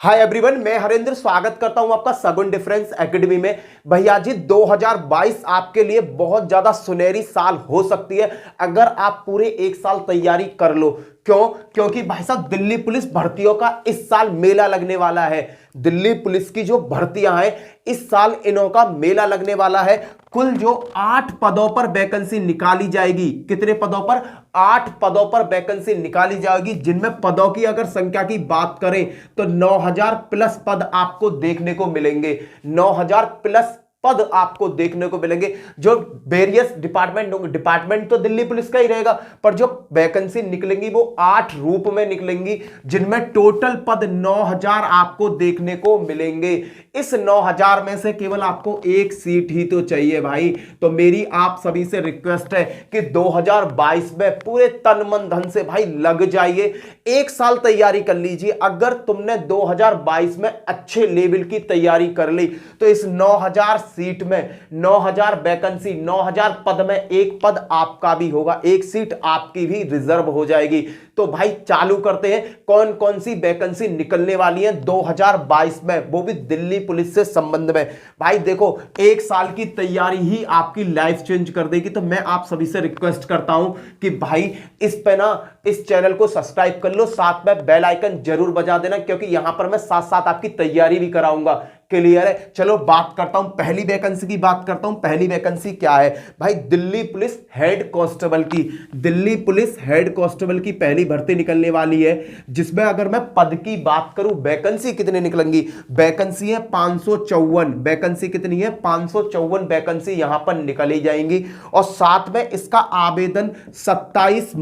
Hi everyone, मैं हरेंद्र स्वागत करता हूं आपका सगुन डिफरेंस एकेडमी में। भैया जी 2022 आपके लिए बहुत ज्यादा सुनहरी साल हो सकती है अगर आप पूरे एक साल तैयारी कर लो। क्यों? क्योंकि भाई साहब दिल्ली पुलिस भर्तियों का इस साल मेला लगने वाला है। दिल्ली पुलिस की जो भर्तियां हैं इस साल इनों का मेला लगने वाला है। कुल जो 8 पदों पर वैकेंसी निकाली जाएगी। कितने पदों पर? 8 पदों पर वैकेंसी निकाली जाएगी, जिनमें पदों की अगर संख्या की बात करें तो 9000 प्लस पद आपको देखने को मिलेंगे। 9000 प्लस पद आपको देखने को मिलेंगे। जो वेरियस डिपार्टमेंट तो दिल्ली पुलिस का ही रहेगा, पर जो वैकेंसी निकलेंगी वो 8 रूप में निकलेंगी, जिनमें टोटल पद 9000 आपको देखने को मिलेंगे। इस 9000 में से केवल आपको एक सीट ही तो चाहिए भाई। तो मेरी आप सभी से रिक्वेस्ट है कि 2022 में पूरे तन मन धन से भाई लग जाइए, एक साल तैयारी कर लीजिए। अगर तुमने 2022 में अच्छे लेवल की तैयारी कर ली तो इस 9000 सीट में 9000 वैकेंसी 9000 पद में एक पद आपका भी होगा, एक सीट आपकी भी रिजर्व हो जाएगी। तो भाई चालू करते हैं कौन कौन सी वैकेंसी निकलने वाली है 2022 में, वो भी दिल्ली पुलिस से संबंध में। भाई देखो, एक साल की तैयारी ही आपकी लाइफ चेंज कर देगी। तो मैं आप सभी से रिक्वेस्ट करता हूं कि भाई इस पे ना इस चैनल को सब्सक्राइब कर लो, साथ में बेल आइकन जरूर बजा देना, क्योंकि यहां पर मैं साथ साथ आपकी तैयारी भी कराऊंगा। क्लियर है? चलो बात करता हूं, पहली वैकेंसी की बात करता हूं। पहली वैकेंसी क्या है भाई? दिल्ली पुलिस हेड कांस्टेबल की। दिल्ली पुलिस हेड कांस्टेबल की पहली भर्ती निकलने वाली है, जिसमें अगर मैं पद की बात करूं, वैकेंसी कितने निकलेंगी? वैकेंसी है 554। वैकेंसी कितनी है? 554 वैकेंसी यहां पर निकली जाएंगी। और साथ में इसका आवेदन 27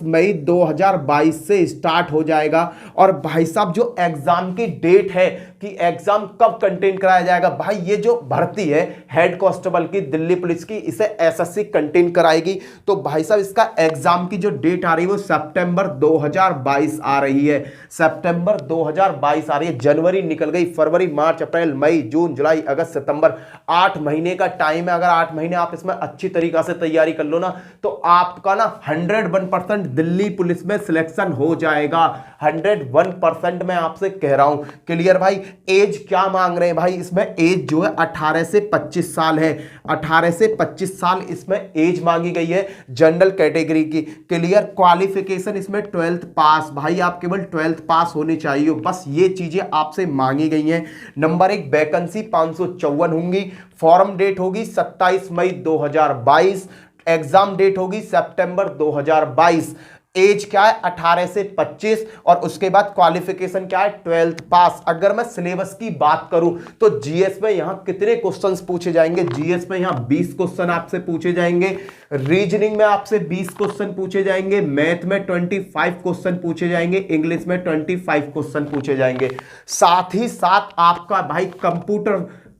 मई 2022 से स्टार्ट हो जाएगा। और भाई साहब जो एग्जाम की डेट है कि एग्जाम कब कंटेन कराया जाएगा, भाई ये जो भर्ती है हेड कांस्टेबल की दिल्ली पुलिस की, इसे एसएससी कंटेन कराएगी। तो भाई साहब इसका एग्जाम की जो डेट आ रही है वो सितंबर 2022 आ रही है। सितंबर 2022 आ रही है। जनवरी निकल गई, फरवरी, मार्च, अप्रैल, मई, जून, जुलाई, अगस्त, सितंबर, 8 महीने का टाइम है। अगर 8 महीने आप इसमें अच्छी तरीका से तैयारी कर लो ना तो आपका ना 101% दिल्ली पुलिस में सिलेक्शन हो जाएगा। 101% मैं आपसे कह रहा हूं। क्लियर भाई? एज क्या मांग रहे हैं भाई? इसमें एज जो है 18 से 25 साल है। 18 से 25 साल इसमें एज मांगी गई है जनरल कैटेगरी की। क्लियर? क्वालिफिकेशन इसमें 12th पास। भाई आप केवल 12th पास होने चाहिए, बस ये चीजें आपसे मांगी गई हैं। नंबर 1, वैकेंसी 554 होंगी। फॉर्म डेट होगी 27 मई 2022। एग्जाम डेट होगी सितंबर 2022। एज क्या है? 18 से 25। और उसके बाद क्वालिफिकेशन क्या है? 12th पास। अगर मैं सिलेबस की बात करूं तो जीएस में यहां कितने क्वेश्चंस पूछे जाएंगे? जीएस में यहां 20 क्वेश्चन आपसे पूछे जाएंगे। रीजनिंग में आपसे 20 क्वेश्चन पूछे जाएंगे। मैथ में 25 क्वेश्चन पूछे जाएंगे। इंग्लिश में 25 क्वेश्चन पूछे जाएंगे। साथ ही साथ आपका भाई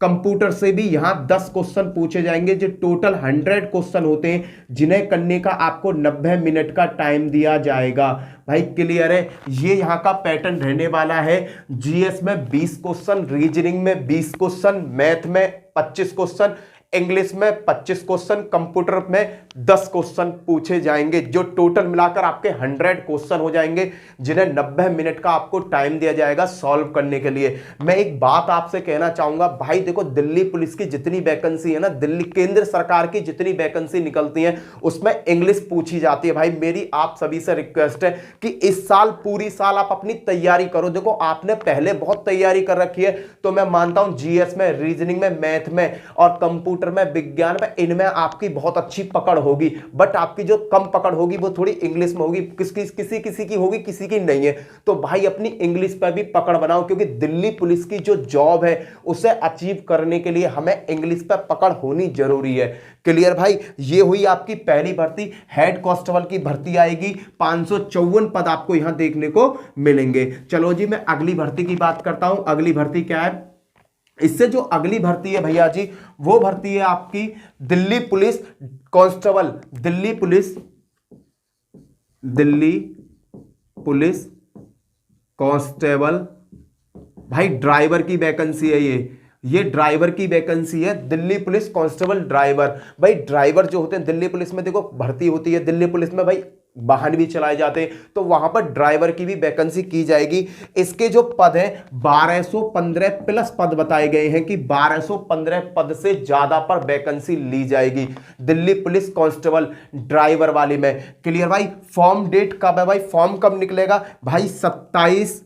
कंप्यूटर से भी यहां 10 क्वेश्चन पूछे जाएंगे। जो टोटल 100 क्वेश्चन होते हैं, जिन्हें करने का आपको 90 मिनट का टाइम दिया जाएगा। भाई क्लियर है? ये यहां का पैटर्न रहने वाला है। जीएस में 20 क्वेश्चन, रीजनिंग में 20 क्वेश्चन, मैथ में 25 क्वेश्चन, इंग्लिश में 25 क्वेश्चन, कंप्यूटर में 10 क्वेश्चन पूछे जाएंगे। जो टोटल मिलाकर आपके 100 क्वेश्चन हो जाएंगे, जिन्हें 90 मिनट का आपको टाइम दिया जाएगा सॉल्व करने के लिए। मैं एक बात आपसे कहना चाहूंगा भाई, देखो दिल्ली पुलिस की जितनी वैकेंसी है ना, दिल्ली केंद्र सरकार की जितनी वैकेंसी निकलती है उसमें इंग्लिश पूछी जाती है। भाई मेरी आप सभी से रिक्वेस्ट है कि इस साल पूरी साल आप अपनी तैयारी करो। देखो आपने पहले बहुत तैयारी कर रखी है, तो मैं मानता हूं जीएस में, रीजनिंग में, मैथ में और कंप्यूटर में, विज्ञान में, इनमें आपकी बहुत अच्छी पकड़ होगी। बट आपकी जो कम पकड़ होगी वो थोड़ी इंग्लिश में होगी। किसी की होगी, किसी की नहीं है। तो भाई अपनी इंग्लिश पर भी पकड़ बनाओ, क्योंकि दिल्ली पुलिस की जो जॉब है उसे अचीव करने के लिए हमें इंग्लिश पर पकड़ होनी जरूरी है। क्लियर भाई? ये हुई आपकी पहली भर्ती। हेड कांस्टेबल की भर्ती आएगी। 554 पद आपको यहां देखने को मिलेंगे। चलो जी, मैं अगली भर्ती की बात करता हूं। अगली भर्ती क्या है? इससे जो अगली भर्ती है भैया जी, वो भर्ती है आपकी Delhi police constable. Delhi police constable. भाई ड्राइवर की वैकेंसी है ये ड्राइवर की वैकेंसी है। Delhi police constable driver. भाई ड्राइवर जो होते हैं दिल्ली पुलिस में, देखो भर्ती होती है दिल्ली पुलिस में भाई वाहन भी चलाए जाते हैं, तो वहां पर ड्राइवर की भी वैकेंसी की जाएगी। इसके जो पद हैं 1215 प्लस पद बताए गए हैं कि 1215 पद से ज्यादा पर वैकेंसी ली जाएगी दिल्ली पुलिस कांस्टेबल ड्राइवर वाली में। क्लियर भाई। फॉर्म डेट कब है भाई, फॉर्म कब निकलेगा भाई, 27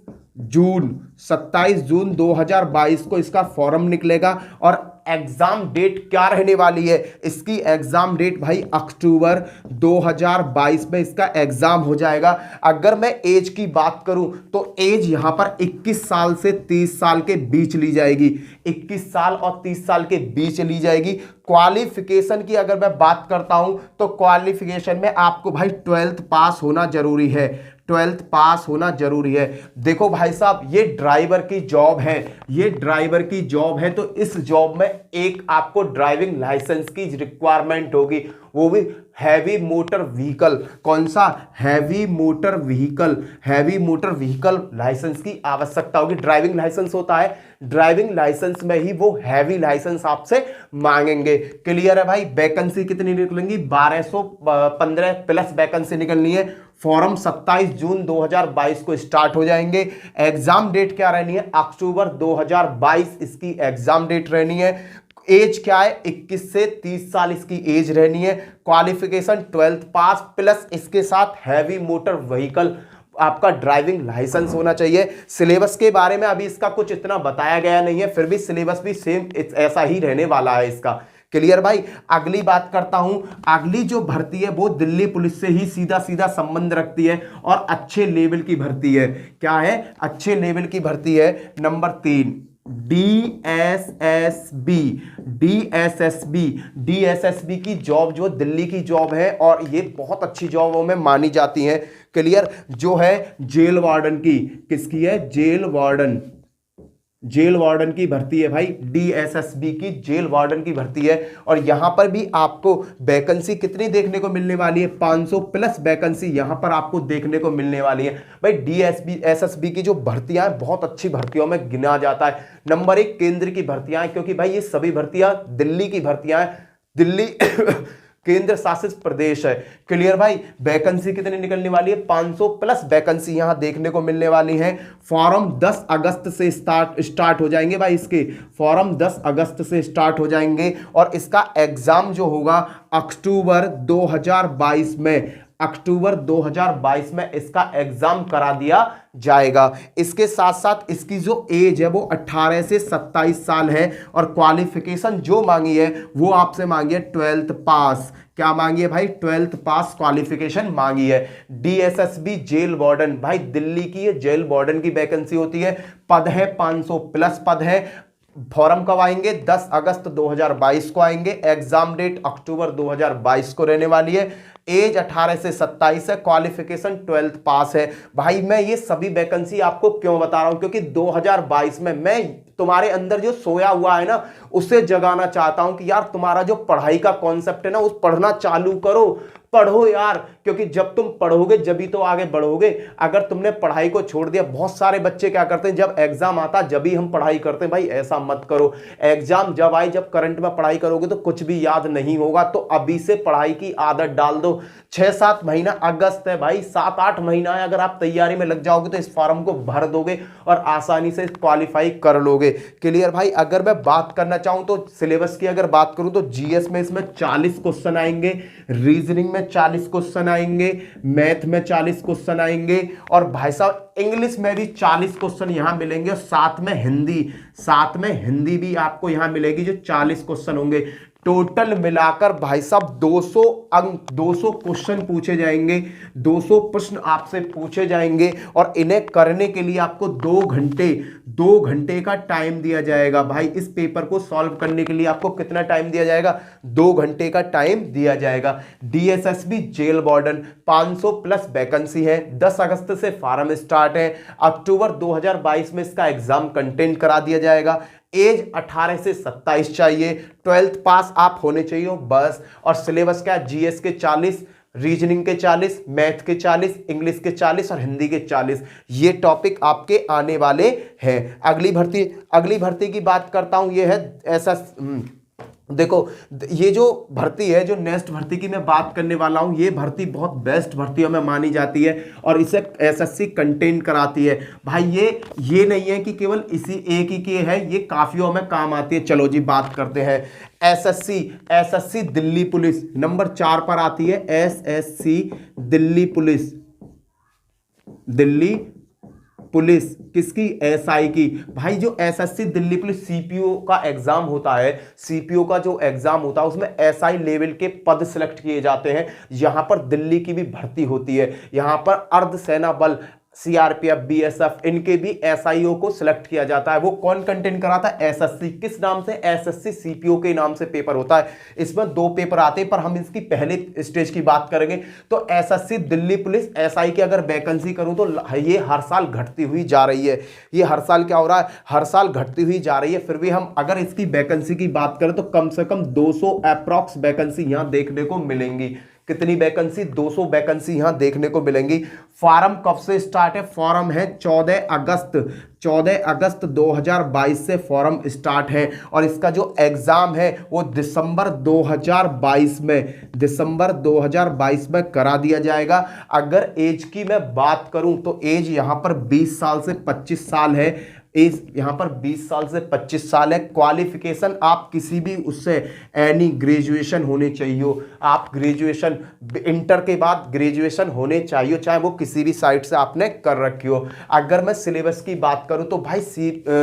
जून 2022 को इसका फॉर्म निकलेगा। और एग्जाम डेट क्या रहने वाली है, इसकी एग्जाम डेट भाई अक्टूबर 2022 में इसका एग्जाम हो जाएगा। अगर मैं एज की बात करूं तो एज यहां पर 21 साल से 30 साल के बीच ली जाएगी, 21 साल और 30 साल के बीच ली जाएगी। क्वालिफिकेशन की अगर मैं बात करता हूं तो क्वालिफिकेशन में आपको भाई 12th पास होना जरूरी है, 12th पास होना जरूरी है। देखो भाई साहब, ये ड्राइवर की जॉब है, ये ड्राइवर की जॉब है, तो इस जॉब में एक आपको ड्राइविंग लाइसेंस की रिक्वायरमेंट होगी, वो भी हैवी मोटर व्हीकल। कौन सा, heavy motor vehicle, heavy motor vehicle licence की आवश्यकता होगी। ड्राइविंग लाइसेंस होता है, ड्राइविंग लाइसेंस में ही वो हैवी लाइसेंस आपसे मांगेंगे। क्लियर है भाई। वैकेंसी कितनी निकलेंगी, 1215 प्लस वैकेंसी निकलनी है। फॉर्म 27 जून 2022 को स्टार्ट हो जाएंगे। एग्जाम डेट क्या रहनी है, अक्टूबर 2022 इसकी एग्जाम डेट रहनी है। एज क्या है, 21 से 30 साल इसकी एज रहनी है। क्वालिफिकेशन 12th पास प्लस इसके साथ हैवी मोटर व्हीकल आपका ड्राइविंग लाइसेंस होना चाहिए। सिलेबस के बारे में अभी इसका कुछ इतना बताया गया नहीं है, फिर भी सिलेबस भी सेम ऐसा ही रहने वाला है इसका। क्लियर भाई। अगली बात करता हूं, अगली जो भर्ती है वो दिल्ली पुलिस से ही सीधा सीधा संबंध रखती है और अच्छे लेवल की भर्ती है। क्या है, अच्छे लेवल की भर्ती है। नंबर 3 डीएसएसबी, डीएसएसबी की जॉब जो दिल्ली की जॉब है और ये बहुत अच्छी जॉबों में मानी जाती है। क्लियर। जो है जेल वार्डन की, किसकी है, जेल वार्डन, जेल वार्डन की भर्ती है भाई, डीएसएसबी की जेल वार्डन की भर्ती है। और यहां पर भी आपको वैकेंसी कितनी देखने को मिलने वाली है, 500 प्लस वैकेंसी यहां पर आपको देखने को मिलने वाली है भाई। डीएसएसबी की जो भर्तियां हैं बहुत अच्छी भर्तियों में गिना जाता है। नंबर 1 केंद्र की भर्तियां हैं, क्योंकि भाई ये सभी भर्तियां दिल्ली की भर्तियां हैं, दिल्ली केंद्र शासित प्रदेश है। क्लियर भाई। वैकेंसी कितनी निकलने वाली है, 500 प्लस वैकेंसी यहां देखने को मिलने वाली है। फॉर्म 10 अगस्त से स्टार्ट हो जाएंगे भाई, इसके फॉर्म 10 अगस्त से स्टार्ट हो जाएंगे और इसका एग्जाम जो होगा अक्टूबर 2022 में, अक्टूबर 2022 में इसका एग्जाम करा दिया जाएगा। इसके साथ साथ इसकी जो एज है वो 18 से 27 साल है और क्वालिफिकेशन जो मांगी है वो आपसे मांगी है 12th पास। क्या मांगी है भाई, 12th पास क्वालिफिकेशन मांगी है। डीएसएसबी जेल वार्डन, भाई दिल्ली की ये जेल वार्डन की वैकेंसी होती है। पद है 500 प्लस पद है। फॉर्म कब आएंगे, 10 अगस्त 2022 को आएंगे। एग्जाम डेट अक्टूबर 2022 को रहने वाली है। एज 18 से 27 है। क्वालिफिकेशन 12th पास है। भाई मैं ये सभी वैकेंसी आपको क्यों बता रहा हूं, क्योंकि 2022 में मैं तुम्हारे अंदर जो सोया हुआ है ना उसे जगाना चाहता हूं कि यार तुम्हारा जो पढ़ाई का कॉन्सेप्ट है ना उस पढ़ना चालू करो, पढ़ो यार, क्योंकि जब तुम पढ़ोगे जब ही तो आगे बढ़ोगे। अगर तुमने पढ़ाई को छोड़ दिया, बहुत सारे बच्चे क्या करते हैं जब एग्जाम आता जब ही हम पढ़ाई करते हैं, भाई ऐसा मत करो। एग्जाम जब आए, जब करंट में पढ़ाई करोगे तो कुछ भी याद नहीं होगा, तो अभी से पढ़ाई की आदत डाल दो। 6-7 महीना, अगस्त है भाई, 7-8 महीना है, अगर आप तैयारी में लग जाओगे तो इस फॉर्म को भर दोगे और आसानी से क्वालिफाई कर लोगे। क्लियर भाई। अगर मैं बात करना चाहूं तो सिलेबस की अगर बात करूं तो जीएस में इसमें 40 क्वेश्चन आएंगे, रीजनिंग में 40 क्वेश्चन आएंगे, मैथ में 40 क्वेश्चन आएंगे और भाई साहब इंग्लिश में भी 40 क्वेश्चन यहां मिलेंगे और साथ में हिंदी भी आपको यहां मिलेगी जो 40 क्वेश्चन होंगे। टोटल मिलाकर भाई साहब 200 अंक, 200 क्वेश्चन पूछे जाएंगे, 200 प्रश्न आपसे पूछे जाएंगे और इन्हें करने के लिए आपको 2 घंटे का टाइम दिया जाएगा। भाई इस पेपर को सॉल्व करने के लिए आपको कितना टाइम दिया जाएगा, 2 घंटे का टाइम दिया जाएगा। DSSB jail warden 500 plus vacancy है। 10 अगस्त से फॉर्म स्टार्ट है। अक्टूबर 2022 में इसका एग्जाम कंटेंट करा दिया जाएगा। एज 18 से 27 चाहिए। 12th पास आप होने चाहिए बस। और सिलेबस क्या है, जीएस के 40, रीजनिंग के 40, मैथ के 40, इंग्लिश के 40 और हिंदी के 40, ये टॉपिक आपके आने वाले हैं। अगली भर्ती की बात करता हूं, ये है देखो, ये जो भर्ती है, जो नेक्स्ट भर्ती की मैं बात करने वाला हूं, ये भर्ती बहुत बेस्ट भर्तियों में मानी जाती है और इसे एसएससी कंटेंट कराती है भाई। ये नहीं है कि केवल इसी एक ही के है, ये काफियों में काम आती है। चलो जी बात करते हैं। एसएससी दिल्ली पुलिस नंबर 4 पर आती है। SSC Delhi police, Delhi police किसकी? एसआई की। भाई जो एसएससी दिल्ली पुलिस सीपीओ का एग्जाम होता है, सीपीओ का जो एग्जाम होता है उसमें एसआई लेवल के पद सिलेक्ट किए जाते हैं। यहां पर दिल्ली की भी भर्ती होती है। यहां पर अर्धसेना बल, सीआरपीएफ, बीएसएफ, इनके भी एसआईओ को सिलेक्ट किया जाता है। वो कौन कंटेंट कराता है? एसएससी। किस नाम से? एसएससी सीपीओ के नाम से पेपर होता है। इसमें 2 पेपर आते हैं, पर हम इसकी पहले स्टेज की बात करेंगे। तो एसएससी दिल्ली पुलिस एसआई की अगर वैकेंसी करूं तो ये हर साल घटती हुई जा रही है। ये हर साल क्या हो रहा है? हर साल घटती हुई जा रही है। फिर भी हम अगर इसकी वैकेंसी की बात करें तो कम से कम 200 अप्रॉक्स वैकेंसी यहां देखने को मिलेंगी। कितनी वैकेंसी? 200 वैकेंसी यहां देखने को मिलेंगी। फॉर्म कब से स्टार्ट है? फॉर्म है 14 अगस्त 2022 से फॉर्म स्टार्ट है और इसका जो एग्जाम है वो दिसंबर 2022 में करा दिया जाएगा। अगर एज की मैं बात करूं तो एज यहां पर 20 साल से 25 साल है। एज यहां पर 20 साल से 25 साल है। क्वालिफिकेशन आप किसी भी उससे एनी ग्रेजुएशन होने चाहिए। आप ग्रेजुएशन, इंटर के बाद ग्रेजुएशन होने चाहिए, चाहे वो किसी भी साइट से आपने कर रखी हो। अगर मैं सिलेबस की बात करूं तो भाई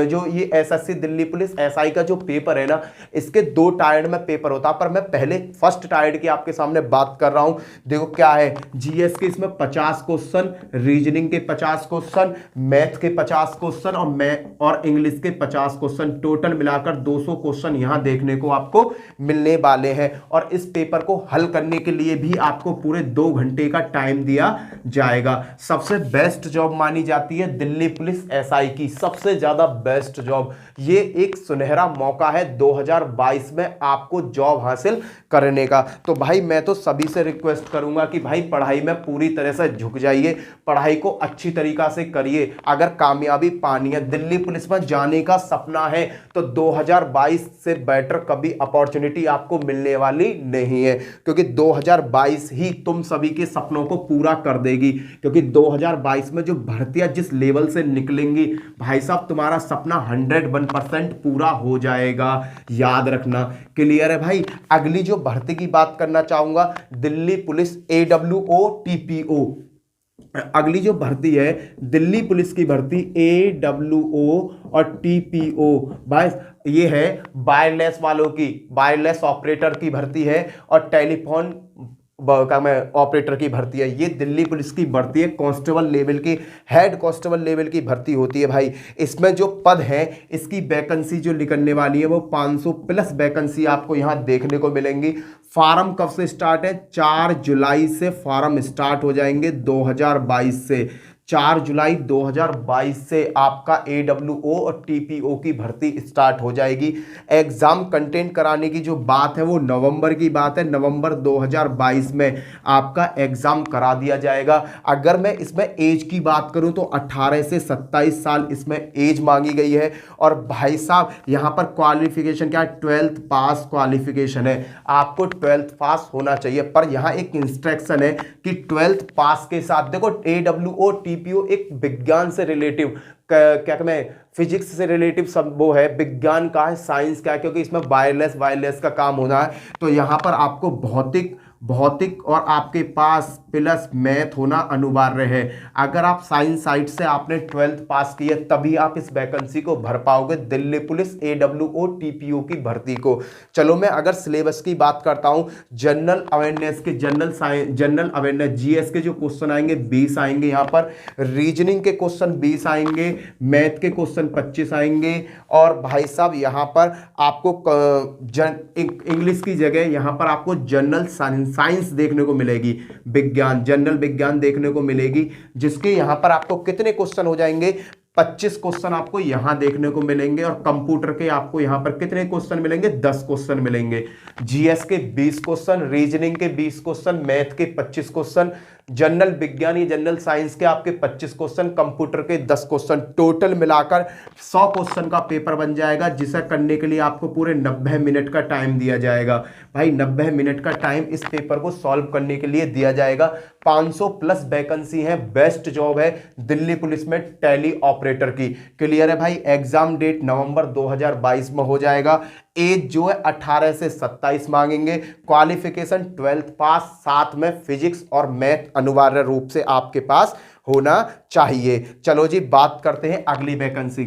जो ये एसएससी दिल्ली पुलिस एसआई का जो पेपर है ना, इसके 2 टायर्ड में पेपर होता है, पर मैं पहले फर्स्ट टायर्ड की आपके सामने बात कर रहा हूं। देखो क्या है, जीएस के इसमें 50 क्वेश्चन, रीजनिंग के 50 क्वेश्चन, मैथ के 50 क्वेश्चन और इंग्लिश के 50 क्वेश्चन, टोटल मिलाकर 200 क्वेश्चन यहां देखने को आपको मिलने वाले हैं। और इस पेपर को हल करने के लिए भी आपको पूरे 2 घंटे का टाइम दिया जाएगा। सबसे बेस्ट जॉब मानी जाती है दिल्ली पुलिस एसआई की, सबसे ज्यादा बेस्ट जॉब। ये एक सुनहरा मौका है 2022 में आपको जॉब हासिल करने का। तो भाई मैं तो सभी से रिक्वेस्ट करूंगा कि भाई पढ़ाई में पूरी तरह से झुक जाइए, पढ़ाई को अच्छी तरीका से करिए। अगर कामयाबी पानी है, दिल्ली पुलिस में जाने का सपना है, तो 2022 से बेटर कभी अपॉर्चुनिटी आपको मिलने वाली नहीं है, क्योंकि 2022 ही तुम सभी के सपनों को पूरा कर देगी। क्योंकि 2022 में जो भर्तियां जिस लेवल से निकलेंगी भाई साहब, तुम्हारा सपना 101% पूरा हो जाएगा, याद रखना। क्लियर है भाई? अगली जो भर्ती की बात करना चाहूंगा, दिल्ली पुलिस AWO TPO। अगली जो भर्ती है दिल्ली पुलिस की भर्ती AWO और TPO, भाई ये है वायरलेस वालों की, वायरलेस ऑपरेटर की भर्ती है और टेलीफोन का में ऑपरेटर की भर्ती है। ये दिल्ली पुलिस की भर्ती है, कांस्टेबल लेवल की, हेड कांस्टेबल लेवल की भर्ती होती है भाई। इसमें जो पद है, इसकी वैकेंसी जो निकलने वाली है वो 500 प्लस वैकेंसी आपको यहां देखने को मिलेंगी। फॉर्म कब से स्टार्ट है? 4 जुलाई से फॉर्म स्टार्ट हो जाएंगे 2022 से। 4 जुलाई 2022 से आपका AWO और TPO की भर्ती स्टार्ट हो जाएगी। एग्जाम कंटेंट कराने की जो बात है वो नवंबर की बात है। नवंबर 2022 में आपका एग्जाम करा दिया जाएगा। अगर मैं इसमें एज की बात करूं तो 18 से 27 साल इसमें एज मांगी गई है। और भाई साहब यहाँ पर क्वालिफिकेशन क्या है? 12th पास क्वालिफिकेशन है, आपको 12th पास होना चाहिए। पर यहाँ एक इंस्ट्रक्शन है कि 12th पास के साथ, देखो AWO TPO एक विज्ञान से रिलेटिव, क्या कहते हैं, फिजिक्स से रिलेटिव सब वो है, विज्ञान का है, साइंस का है, क्योंकि इसमें वायरलेस का काम होना है। तो यहाँ पर आपको भौतिक और आपके पास प्लस मैथ होना अनिवार्य है। अगर आप साइंस साइड से आपने 12th पास की है तभी आप इस वैकेंसी को भर पाओगे, दिल्ली पुलिस AWO TPO की भर्ती को। चलो मैं अगर सिलेबस की बात करता हूं, जनरल अवेयरनेस के, जनरल अवेयरनेस GS के जो क्वेश्चन आएंगे 20 आएंगे यहाँ पर, रीजनिंग के क्वेश्चन 20 आएंगे, मैथ के क्वेश्चन 25 आएंगे। और भाई साहब यहाँ पर आपको इंग्लिश की जगह यहाँ पर आपको जनरल साइंस देखने को मिलेगी, विज्ञान, जनरल विज्ञान देखने को मिलेगी, जिसके यहां पर आपको कितने क्वेश्चन हो जाएंगे? 25 क्वेश्चन आपको यहां देखने को मिलेंगे। और कंप्यूटर के आपको यहां पर कितने क्वेश्चन मिलेंगे? 10 क्वेश्चन मिलेंगे। जीएस के 20 क्वेश्चन, रीजनिंग के 20 क्वेश्चन, मैथ के 25 क्वेश्चन, जनरल विज्ञान या जनरल साइंस के आपके 25 क्वेश्चन, कंप्यूटर के 10 क्वेश्चन, टोटल मिलाकर 100 क्वेश्चन का पेपर बन जाएगा, जिसे करने के लिए आपको पूरे 90 मिनट का टाइम दिया जाएगा। भाई 90 मिनट का टाइम इस पेपर को सॉल्व करने के लिए दिया जाएगा। 500 प्लस वैकेंसी है, बेस्ट जॉब है दिल्ली पुलिस में टैली ऑपरेटर की। क्लियर है भाई। एग्जाम डेट नवंबर 2022 में हो जाएगा। एज जो है 18 से 27 मांगेंगे। क्वालिफिकेशन 12th पास, साथ में फिजिक्स और मैथ अनिवार्य रूप से आपके पास होना चाहिए। चलो जी बात करते हैं अगली वैकेंसी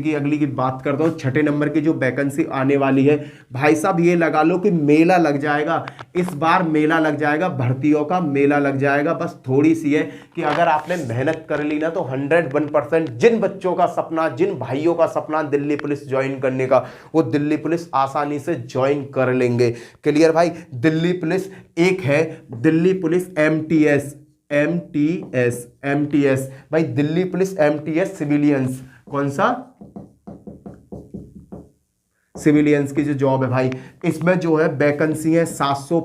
की। अगली की बात करता हूं। 6 नंबर की जो वैकेंसी आने वाली है भाई साहब, ये लगा लो कि मेला लग जाएगा। इस बार मेला लग जाएगा, भर्तियों का मेला लग जाएगा। बस थोड़ी सी है कि अगर आपने मेहनत कर ली ना तो 101% जिन बच्चों का सपना, जिन भाइयों का सपना दिल्ली पुलिस ज्वाइन करने का, वो दिल्ली पुलिस आसानी से ज्वाइन कर लेंगे। क्लियर भाई। दिल्ली पुलिस एक है दिल्ली पुलिस एमटीएस भाई, दिल्ली पुलिस एमटीएस सिविलियंस। कौन सा? सिविलियंस की जो जॉब है भाई, इसमें जो है वैकेंसी है 700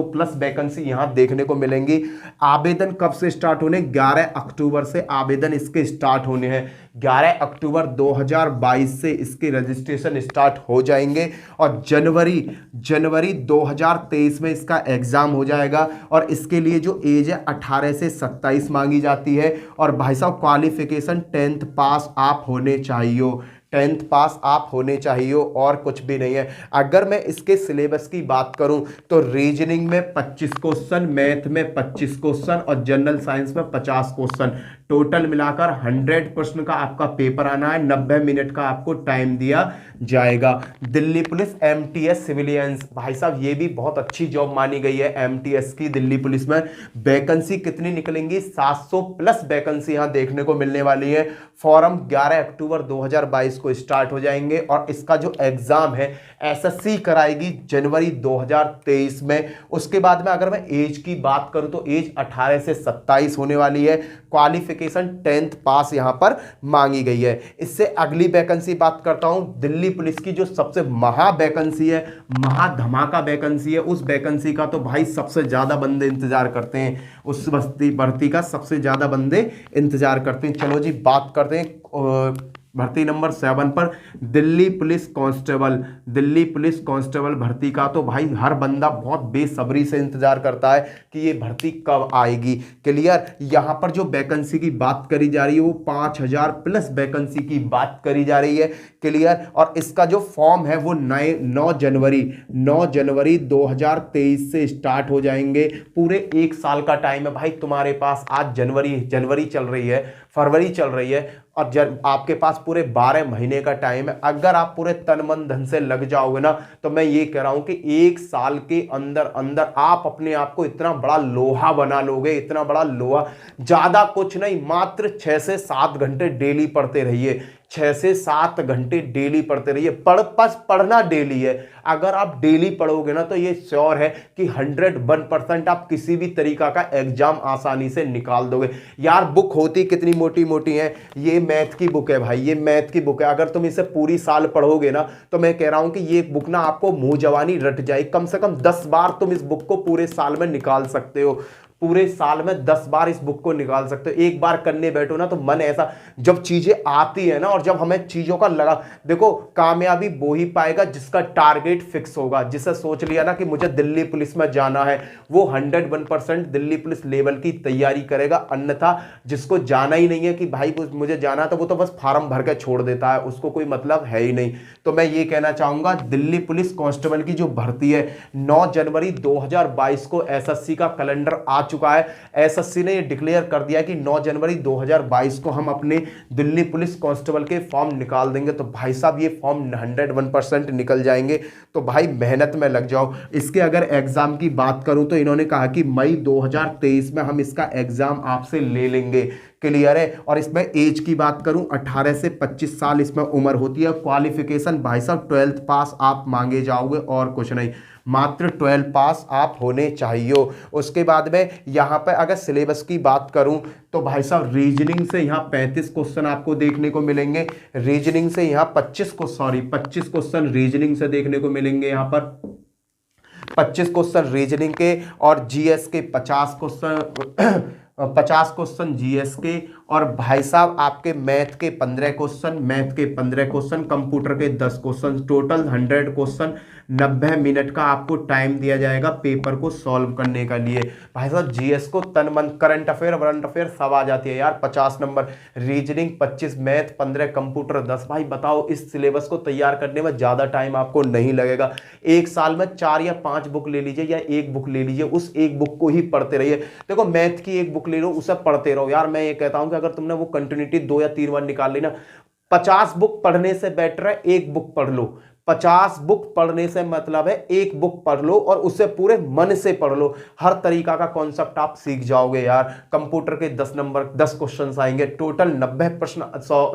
प्लस वैकेंसी यहां देखने को मिलेंगी। आवेदन कब से स्टार्ट होने? 11 अक्टूबर से आवेदन इसके स्टार्ट होने हैं। 11 अक्टूबर 2022 से इसके रजिस्ट्रेशन स्टार्ट हो जाएंगे और जनवरी 2023 में इसका एग्जाम हो जाएगा। और इसके लिए जो एज है 18 से 27 मांगी जाती है। और भाई साहब क्वालिफिकेशन 10th पास आप होने चाहिए। 10th पास आप होने चाहिए और कुछ भी नहीं है। अगर मैं इसके सिलेबस की बात करूं तो रीजनिंग में 25 क्वेश्चन, मैथ में 25 क्वेश्चन और जनरल साइंस में 50 क्वेश्चन, टोटल मिलाकर 100 प्रश्न का आपका पेपर आना है। 90 मिनट का आपको टाइम दिया जाएगा। दिल्ली पुलिस एमटीएस सिविलियंस, भाई साहब ये भी बहुत अच्छी जॉब मानी गई है एमटीएस की। दिल्ली पुलिस में वैकेंसी कितनी निकलेंगी? 700 प्लस वैकेंसी यहां देखने को मिलने वाली है। फॉर्म 11 अक्टूबर 2022 को स्टार्ट हो जाएंगे और इसका जो एग्जाम है एसएससी कराएगी जनवरी 2023 में। उसके बाद में अगर मैं एज की बात करूं तो एज 18 से 27 होने वाली है। क्वालिफिकेशन 10th पास यहां पर मांगी गई है। इससे अगली वैकेंसी बात करता हूं। दिल्ली पुलिस की जो सबसे महा वैकेंसी है, महाधमाका वैकेंसी है, उस वैकेंसी का तो भाई सबसे ज्यादा बंदे इंतजार करते हैं। उस भर्ती का सबसे ज्यादा बंदे इंतजार करते हैं। चलो जी बात करते हैं भर्ती नंबर 7 पर, दिल्ली पुलिस कांस्टेबल भर्ती का तो भाई हर बंदा बहुत बेसब्री से इंतजार करता है कि ये भर्ती कब आएगी। क्लियर। यहां पर जो वैकेंसी की बात करी जा रही है वो 5000 प्लस वैकेंसी की बात करी जा रही है। क्लियर। और इसका जो फॉर्म है वो 9 जनवरी 2023 से स्टार्ट हो जाएंगे। पूरे 1 साल का टाइम है भाई तुम्हारे पास। आज जनवरी चल रही है, फरवरी चल रही है और जब आपके पास पूरे 12 महीने का टाइम है। अगर आप पूरे तन मन धन से लग जाओगे ना तो मैं ये कह रहा हूं कि 1 साल के अंदर आप अपने आप को इतना बड़ा लोहा बना लोगे, इतना बड़ा लोहा। ज्यादा कुछ नहीं, मात्र 6 से 7 घंटे डेली पढ़ते रहिए। 6 से 7 घंटे डेली पढ़ते रहिए। पढ़ना डेली है। अगर आप डेली पढ़ोगे ना तो ये श्योर है कि 101% आप किसी भी तरीका का एग्जाम आसानी से निकाल दोगे। यार बुक होती कितनी मोटी मोटी है, ये मैथ की बुक है भाई, ये मैथ की बुक है। अगर तुम इसे पूरी साल पढ़ोगे ना तो मैं कह रहा हूं कि ये बुक ना आपको मुंह जवानी रट जाए। कम से कम 10 बार तुम इस बुक को पूरे साल में निकाल सकते हो। पूरे साल में 10 बार इस बुक को निकाल सकते हो। एक बार करने बैठो ना तो मन ऐसा, जब चीजें आती है ना और जब हमें चीजों का लगा, देखो कामयाबी वो ही पाएगा जिसका टारगेट फिक्स होगा। जिसे सोच लिया ना कि मुझे दिल्ली पुलिस में जाना है, वो 101% दिल्ली पुलिस लेवल की तैयारी करेगा। अन्यथा जिसको जाना ही नहीं है कि भाई मुझे जाना, तो वो तो बस फार्म भर के छोड़ देता है, उसको कोई मतलब है ही नहीं। तो मैं ये कहना चाहूंगा दिल्ली पुलिस कांस्टेबल की जो भर्ती है 9 जनवरी 2022 को एसएससी का कैलेंडर आ चुका है। एसएससी ने ये डिक्लेयर कर दिया कि 9 जनवरी 2022 को हम अपने दिल्ली पुलिस कांस्टेबल के फॉर्म निकाल देंगे। तो भाई साहब ये फॉर्म 101% निकल जाएंगे। तो भाई मेहनत में लग जाओ। इसके अगर एग्जाम की बात करूं तो इन्होंने कहा कि मई 2023 में हम इसका एग्जाम आपसे ले लेंगे। क्लियर है। और इसमें एज की बात करूं 18 से 25 साल इसमें उम्र होती है। क्वालिफिकेशन भाई साहब 12th पास आप मांगे जाओगे और कुछ नहीं, मात्र 12 पास आप होने चाहिए। उसके बाद में यहां पर अगर सिलेबस की बात करूं तो भाई साहब रीजनिंग से यहां 35 क्वेश्चन आपको देखने को मिलेंगे। रीजनिंग से यहां 25 क्वेश्चन रीजनिंग से देखने को मिलेंगे यहां पर। 25 क्वेश्चन रीजनिंग के और जीएस के 50 क्वेश्चन जीएस के, और भाई साहब आपके मैथ के 15 क्वेश्चन, कंप्यूटर के 10 क्वेश्चन, टोटल 100 क्वेश्चन। 90 मिनट का आपको टाइम दिया जाएगा पेपर को सॉल्व करने के लिए। भाई साहब जीएस को तन मन, करंट अफेयर सब आ जाती है यार। 50 नंबर रीजनिंग, 25 मैथ, 15 कंप्यूटर, 10। भाई बताओ, इस सिलेबस को तैयार करने में ज्यादा टाइम आपको नहीं लगेगा। एक साल में 4 या 5 बुक ले लीजिए या एक बुक ले लीजिए, उस एक बुक को ही पढ़ते रहिए। देखो मैथ की एक बुक ले लो, उसे पढ़ते रहो यार। मैं ये कहता हूं कि अगर तुमने वो कंटिन्यूटी 2 या 3 बार निकाल ली ना, 50 बुक पढ़ने से बेटर है एक बुक पढ़ लो। 50 बुक पढ़ने से मतलब है एक बुक पढ़ लो और उसे पूरे मन से पढ़ लो। हर तरीका का कॉन्सेप्ट आप सीख जाओगे यार। कंप्यूटर के 10 नंबर 10 क्वेश्चंस आएंगे, टोटल 90 प्रश्न,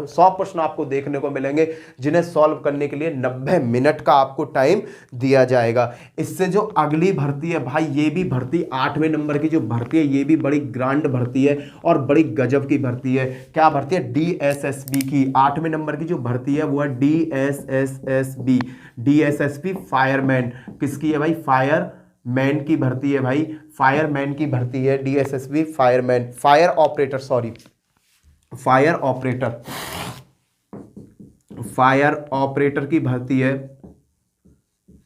100 प्रश्न आपको देखने को मिलेंगे, जिन्हें सॉल्व करने के लिए 90 मिनट का आपको टाइम दिया जाएगा। इससे जो अगली भर्ती है भाई, ये भी भर्ती 8वें नंबर की जो भर्ती है, ये भी बड़ी ग्रांड भर्ती है और बड़ी गजब की भर्ती है। क्या भर्ती है? डीएसएसबी की 8वें नंबर की जो भर्ती है वो है डीएसएसपी फायरमैन। किसकी है भाई? फायरमैन की भर्ती है भाई, फायरमैन की भर्ती है DSSP fireman, fire operator, sorry fire operator की भर्ती है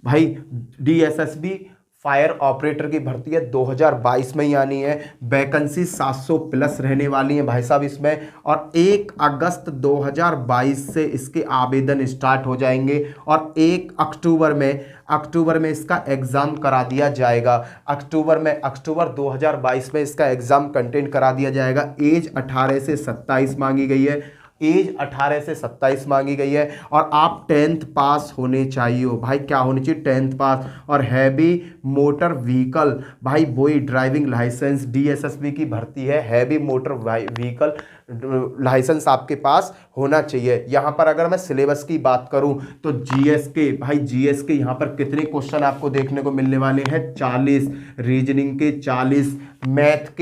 भाई। डीएसएसबी फायर ऑपरेटर की भर्ती है, 2022 में ही आनी है। वैकेंसी 700 प्लस रहने वाली है भाई साहब इसमें, और 1 अगस्त 2022 से इसके आवेदन स्टार्ट हो जाएंगे और 1 अक्टूबर में इसका एग्जाम करा दिया जाएगा। अक्टूबर 2022 में इसका एग्जाम कंटेंट करा दिया जाएगा। एज 18 से 27 मांगी गई है, एज 18 से 27 मांगी गई है, और आप 10th पास होने चाहिए हो भाई। क्या होनी चाहिए? 10th पास, और हैवी मोटर व्हीकल भाई, वही ड्राइविंग लाइसेंस। डीएसएसबी की भर्ती है, हैवी मोटर व्हीकल लाइसेंस आपके पास होना चाहिए। यहाँ पर अगर मैं सिलेबस की बात करूँ तो जीएस के यहाँ पर कितने क्वेश्चन आपको देखने को मिलने वाले हैं? 40, रीजनिंग के 40, मैथ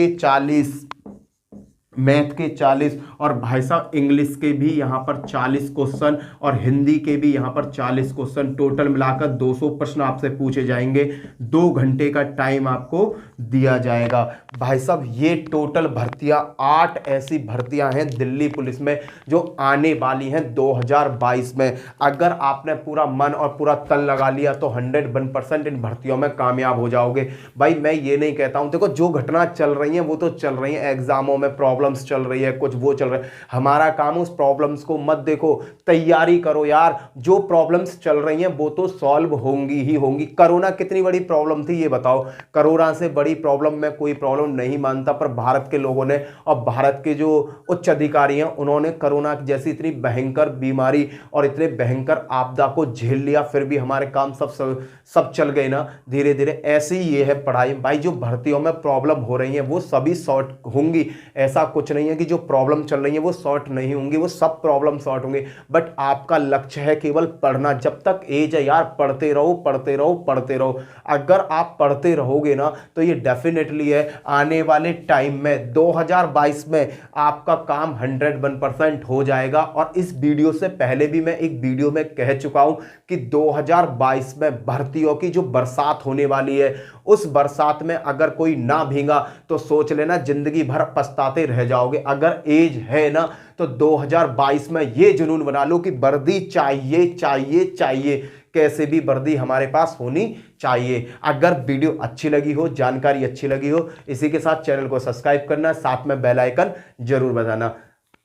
के 40, और भाई साहब इंग्लिश के भी यहाँ पर 40 क्वेश्चन, और हिंदी के भी यहाँ पर 40 क्वेश्चन। टोटल मिलाकर 200 प्रश्न आपसे पूछे जाएंगे। 2 घंटे का टाइम आपको दिया जाएगा। भाई साहब ये टोटल भर्तियां, 8 ऐसी भर्तियां हैं दिल्ली पुलिस में जो आने वाली हैं 2022 में। अगर आपने पूरा मन और पूरा तन लगा लिया तो 101% इन भर्तियों में कामयाब हो जाओगे। भाई मैं ये नहीं कहता हूं, देखो जो घटना चल रही है वो तो चल रही है, एग्जामों में प्रॉब्लम चल रही है, कुछ वो चल रहा है। हमारा काम उस प्रॉब्लम्स को मत देखो, तैयारी करो यार। जो प्रॉब्लम्स चल रही हैं वो तो सॉल्व होंगी ही होंगी। कोरोना कितनी बड़ी प्रॉब्लम थी ये बताओ? कोरोना से बड़ी प्रॉब्लम में कोई प्रॉब्लम नहीं मानता, पर भारत के लोगों ने और भारत के जो उच्च अधिकारी हैं उन्होंने कोरोना जैसी इतनी भयंकर बीमारी और इतने भयंकर आपदा को झेल लिया, फिर भी हमारे काम सब चल गए ना धीरे धीरे। ऐसे ही ये है पढ़ाई भाई। जो भर्तियों में प्रॉब्लम हो रही है वो सभी सॉर्ट होंगी, ऐसा कुछ नहीं है कि जो प्रॉब्लम चल रही है वो सॉर्ट नहीं होंगी, वो सब प्रॉब्लम सॉर्ट होंगे। बट आपका लक्ष्य है केवल पढ़ना। जब तक एज है यार, पढ़ते रहो। अगर आप पढ़ते रहोगे ना तो ये डेफिनेटली है आने वाले टाइम में 2022 में आपका काम 101% हो जाएगा। और इस वीडियो से पहले भी मैं एक वीडियो में कह चुका हूं कि 2022 में भर्तियों की जो बरसात होने वाली है, उस बरसात में अगर कोई ना भीगा तो सोच लेना जिंदगी भर पछताते रह जाओगे। अगर एज है ना तो 2022 में ये जुनून बना लो कि वर्दी चाहिए, कैसे भी वर्दी हमारे पास होनी चाहिए। अगर वीडियो अच्छी लगी हो, जानकारी अच्छी लगी हो, इसी के साथ चैनल को सब्सक्राइब करना, साथ में बेल आइकन जरूर बजाना।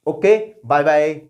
Okay, bye bye.